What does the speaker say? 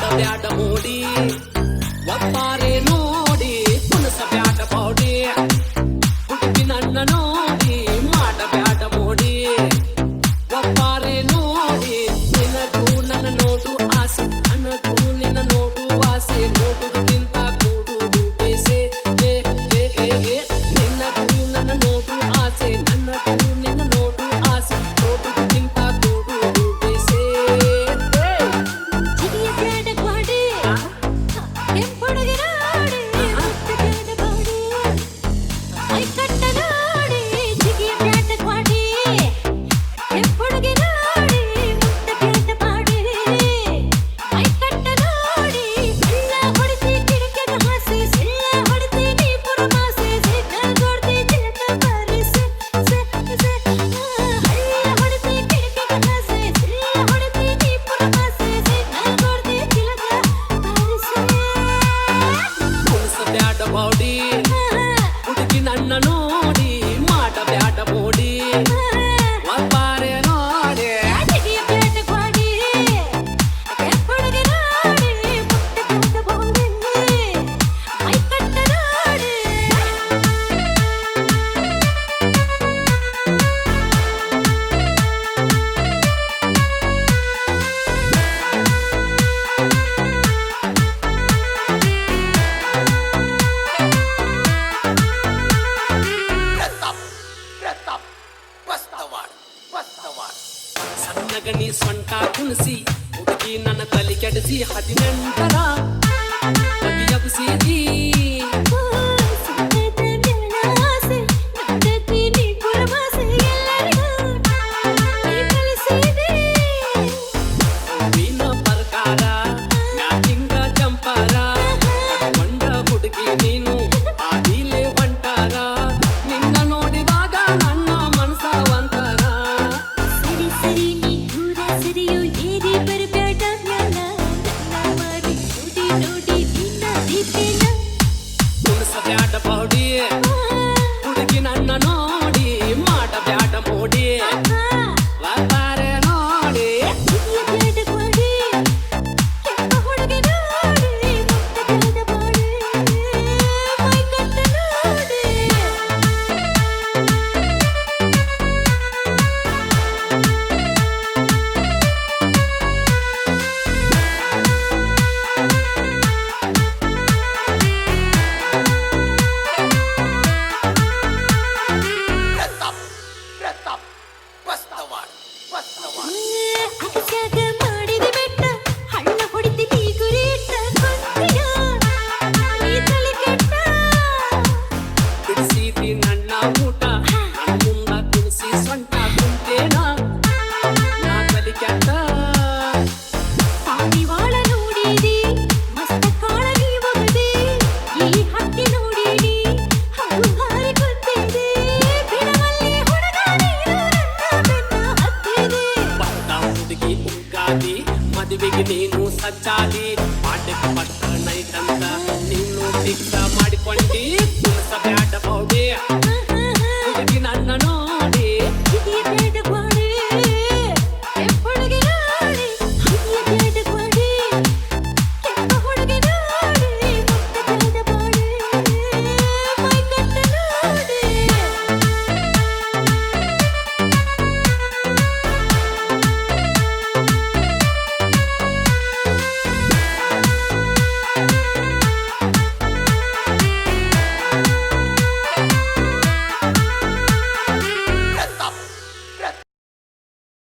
ಮಾಡಬ್ಯಾಡ ಮೋಡಿ ಒಪ್ಪಾರೆ ನೋಡಿ ಕುಣಸಬ್ಯಾಡ ಪೌಡಿ ಹುಡುಗಿ ನನ್ನ ನೋಡಿ ಮಾಡಬ್ಯಾಡ ಮೋಡಿ ಒಪ್ಪಾರೆ ನೋಡಿ ನಿನಗೂ ನನ್ನ ನೋಡು ಆಸೆ ನನಗೂ ನಿನ್ನ ನೋಡು ಆಸೆ ನೋಡುವುದಕ್ಕಿಂತ ಕೂಡುವುದು ಬೇಸೆ ನಿನ್ನಗೂ ನನ್ನ ನೋಡು ಆಸೆ ನನ್ನಗೂ ನಿನ್ನ ನೋಡು ಆಸೆ ನೋಡುವುದಕ್ಕಿಂತ ಕೂಡುವುದು ಬೇಸೆ ಬಾಡಿ ಹುಡುಗಿ ನನ್ನ ನೋಡಿ ಮಾಡಬ್ಯಾಡ ಮೋಡಿ ಒಪ್ಪಾರೆ ನೋಡಿ ಸಣ್ಣಗಣಿ ಸೊಂಟ ಕುಣಿಸಿ ಹುಡುಗಿ ನನ್ನ ತಲೆ ಕೆಡಿಸಿ 18ರ ಬಗೆಯಗಿಸಿದಿ ಹೂವಿನ ಪ್ರಕಾರ ಮ್ಯಾಚಿಂಗ ಜಂಪರ ಕೊಂಡ ಹುಡುಗಿ ನೀನು ಆದಿಲೆ ಹೊಂಟಾರ ನಿನ್ನ ನೋಡಿದಾಗ ನನ್ನ ಮನಸ ಒಂತರ ಕುಣಿಸಬ್ಯಾಡ ಪೌಡಿ ಹುಡುಗಿ ನನ್ನ ನೋಡಿ ಮಾಡಬ್ಯಾಡ ಮೋಡಿ ಒಪ್ಪಾರೆ ನೋಡಿ ಬಿಡಿಸಿದಿ ನನ್ನ ಊಟ ನನ್ನ ಮುಂದ ಕುಣಿಸಿ ಸೊಂಟ ಕುಂತೇನ ನಾ ತಲೆ ಕೆಟ್ಟ ಹುಡುಗಿ ಉಗ್ಗಾದಿ ಮದುವೆಗೆ ನೀನು ಸಜ್ಜಾದಿ ಪಾಠಕ್ಕೆ ಪಟ್ಟ ನೈಟ್ ಅಂತ ನೀನು ಫಿಕ್ಸ್ ಮಾಡಿಕೊಂಡಿ ಕುಣಿಸಬ್ಯಾಡ ಪೌಡಿ